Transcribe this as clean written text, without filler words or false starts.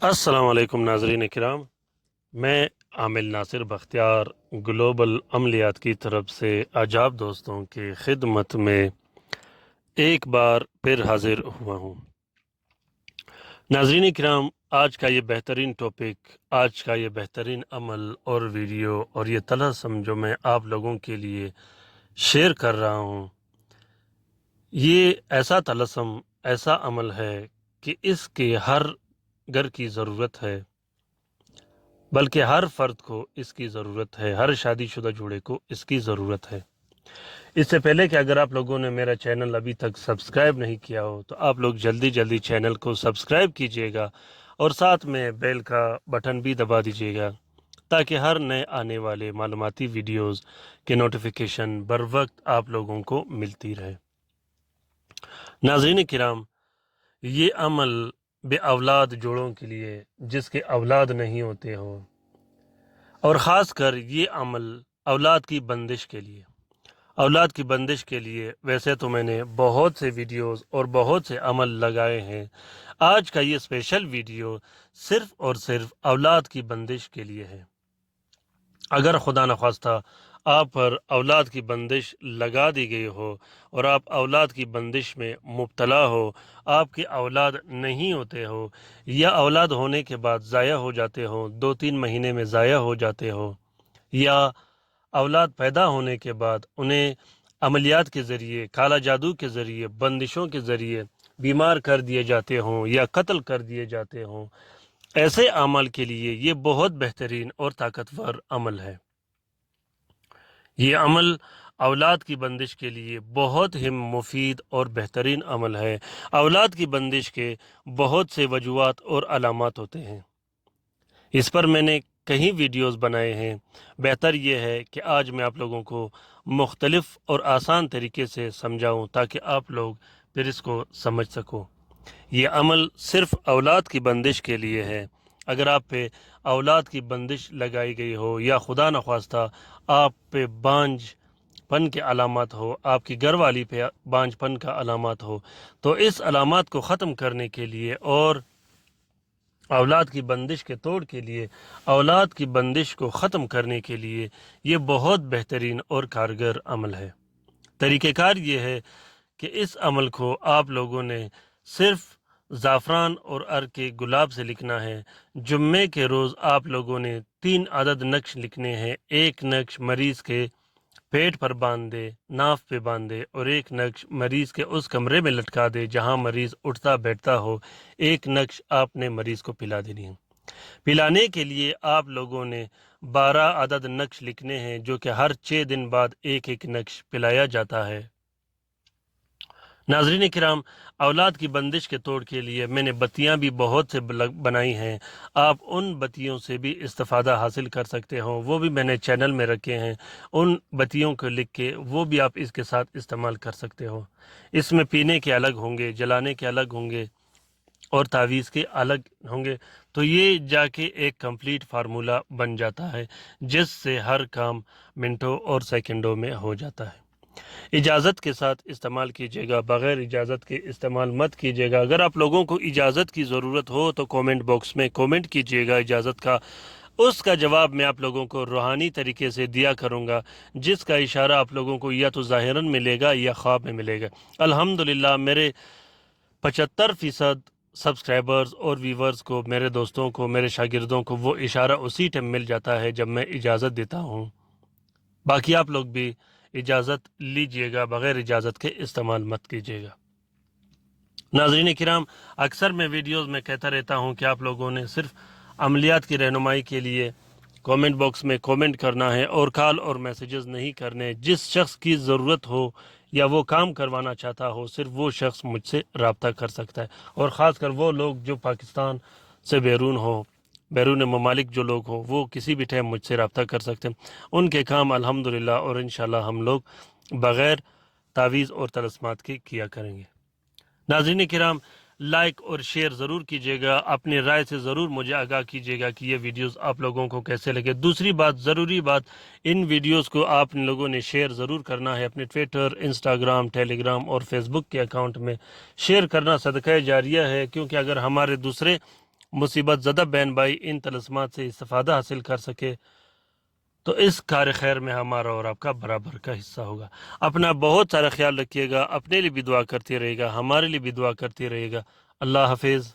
السلام علیکم ناظرین کرام، میں عامل ناصر بختیار گلوبل عملیات کی طرف سے آجاب دوستوں کی خدمت میں ایک بار پھر حاضر ہوا ہوں۔ ناظرین کرام، آج کا یہ بہترین ٹاپک، آج کا یہ بہترین عمل اور ویڈیو اور یہ طلسم جو میں آپ لوگوں کے لیے شیئر کر رہا ہوں، یہ ایسا طلسم، ایسا عمل ہے کہ اس کے ہر گھر کی ضرورت ہے، بلکہ ہر فرد کو اس کی ضرورت ہے، ہر شادی شدہ جوڑے کو اس کی ضرورت ہے۔ اس سے پہلے کہ اگر آپ لوگوں نے میرا چینل ابھی تک سبسکرائب نہیں کیا ہو تو آپ لوگ جلدی چینل کو سبسکرائب کیجئے گا اور ساتھ میں بیل کا بٹن بھی دبا دیجئے گا تاکہ ہر نئے آنے والے معلوماتی ویڈیوز کے نوٹیفیکیشن بر وقت آپ لوگوں کو ملتی رہے۔ ناظرین کرام، یہ عمل بے اولاد جوڑوں کے لیے جس کے اولاد نہیں ہوتے ہو، اور خاص کر یہ عمل اولاد کی بندش کے لیے، اولاد کی بندش کے لیے۔ ویسے تو میں نے بہت سے ویڈیوز اور بہت سے عمل لگائے ہیں، آج کا یہ اسپیشل ویڈیو صرف اور صرف اولاد کی بندش کے لیے ہے۔ اگر خدا نخواستہ آپ پر اولاد کی بندش لگا دی گئی ہو اور آپ اولاد کی بندش میں مبتلا ہو، آپ کے اولاد نہیں ہوتے ہو یا اولاد ہونے کے بعد ضائع ہو جاتے ہو، 2-3 مہینے میں ضائع ہو جاتے ہو، یا اولاد پیدا ہونے کے بعد انہیں عملیات کے ذریعے، کالا جادو کے ذریعے، بندشوں کے ذریعے بیمار کر دیے جاتے ہوں یا قتل کر دیے جاتے ہوں، ایسے اعمال کے لیے یہ بہت بہترین اور طاقتور عمل ہے۔ یہ عمل اولاد کی بندش کے لیے بہت ہی مفید اور بہترین عمل ہے۔ اولاد کی بندش کے بہت سے وجوہات اور علامات ہوتے ہیں، اس پر میں نے کئی ویڈیوز بنائے ہیں۔ بہتر یہ ہے کہ آج میں آپ لوگوں کو مختلف اور آسان طریقے سے سمجھاؤں تاکہ آپ لوگ پھر اس کو سمجھ سکو۔ یہ عمل صرف اولاد کی بندش کے لیے ہے۔ اگر آپ پہ اولاد کی بندش لگائی گئی ہو یا خدا نخواستہ آپ پہ بانجھ پن کے علامات ہو، آپ کی گھر والی پہ بانجھ پن کا علامات ہو، تو اس علامات کو ختم کرنے کے لیے اور اولاد کی بندش کے توڑ کے لیے، اولاد کی بندش کو ختم کرنے کے لیے یہ بہت بہترین اور کارگر عمل ہے۔ طریقہ کار یہ ہے کہ اس عمل کو آپ لوگوں نے صرف زعفران اور عرق کے گلاب سے لکھنا ہے۔ جمعے کے روز آپ لوگوں نے 3 عدد نقش لکھنے ہیں۔ ایک نقش مریض کے پیٹ پر باندھ دے، ناف پہ باندھ دے، اور ایک نقش مریض کے اس کمرے میں لٹکا دے جہاں مریض اٹھتا بیٹھتا ہو۔ ایک نقش آپ نے مریض کو پلا دینی ہے۔ پلانے کے لیے آپ لوگوں نے 12 عدد نقش لکھنے ہیں جو کہ ہر 6 دن بعد ایک ایک نقش پلایا جاتا ہے۔ ناظرین کرام، اولاد کی بندش کے توڑ کے لیے میں نے بتیاں بھی بہت سے بنائی ہیں، آپ ان بتیوں سے بھی استفادہ حاصل کر سکتے ہو، وہ بھی میں نے چینل میں رکھے ہیں۔ ان بتیوں کو لکھ کے وہ بھی آپ اس کے ساتھ استعمال کر سکتے ہو۔ اس میں پینے کے الگ ہوں گے، جلانے کے الگ ہوں گے اور تعویذ کے الگ ہوں گے، تو یہ جا کے ایک کمپلیٹ فارمولہ بن جاتا ہے جس سے ہر کام منٹوں اور سیکنڈوں میں ہو جاتا ہے۔ اجازت کے ساتھ استعمال کیجیے گا، بغیر اجازت کے استعمال مت کیجیے گا۔ اگر آپ لوگوں کو اجازت کی ضرورت ہو تو کومنٹ باکس میں کومنٹ کیجیے گا اجازت کا، اس کا جواب میں آپ لوگوں کو روحانی طریقے سے دیا کروں گا، جس کا اشارہ آپ لوگوں کو یا تو ظاہراً ملے گا یا خواب میں ملے گا۔ الحمدللہ میرے 75% سبسکرائبرز اور ویورز کو، میرے دوستوں کو، میرے شاگردوں کو وہ اشارہ اسی ٹائم مل جاتا ہے جب میں اجازت دیتا ہوں۔ باقی آپ لوگ بھی اجازت لیجئے گا، بغیر اجازت کے استعمال مت کیجیے گا۔ ناظرین کرام، اکثر میں ویڈیوز میں کہتا رہتا ہوں کہ آپ لوگوں نے صرف عملیات کی رہنمائی کے لیے کومنٹ باکس میں کومنٹ کرنا ہے اور کال اور میسیجز نہیں کرنے۔ جس شخص کی ضرورت ہو یا وہ کام کروانا چاہتا ہو، صرف وہ شخص مجھ سے رابطہ کر سکتا ہے، اور خاص کر وہ لوگ جو پاکستان سے بیرون ہو، بیرون ممالک جو لوگ ہوں، وہ کسی بھی ٹائم مجھ سے رابطہ کر سکتے ہیں۔ ان کے کام الحمدللہ اور انشاءاللہ ہم لوگ بغیر تعویذ اور طلسمات کے کیا کریں گے۔ ناظرین کرام، لائک اور شیئر ضرور کیجیے گا، اپنی رائے سے ضرور مجھے آگاہ کیجیے گا کہ یہ ویڈیوز آپ لوگوں کو کیسے لگے۔ دوسری بات، ضروری بات، ان ویڈیوز کو آپ لوگوں نے شیئر ضرور کرنا ہے اپنے ٹویٹر، انسٹاگرام، ٹیلی گرام اور فیس بک کے اکاؤنٹ میں۔ شیئر کرنا صدقہ جاریہ ہے، کیونکہ اگر ہمارے دوسرے مصیبت زدہ بہن بھائی ان طلسمات سے استفادہ حاصل کر سکے تو اس کار خیر میں ہمارا اور آپ کا برابر کا حصہ ہوگا۔ اپنا بہت سارا خیال رکھیے گا، اپنے لیے بھی دعا کرتے رہے گا، ہمارے لیے بھی دعا کرتے رہے گا۔ اللہ حافظ۔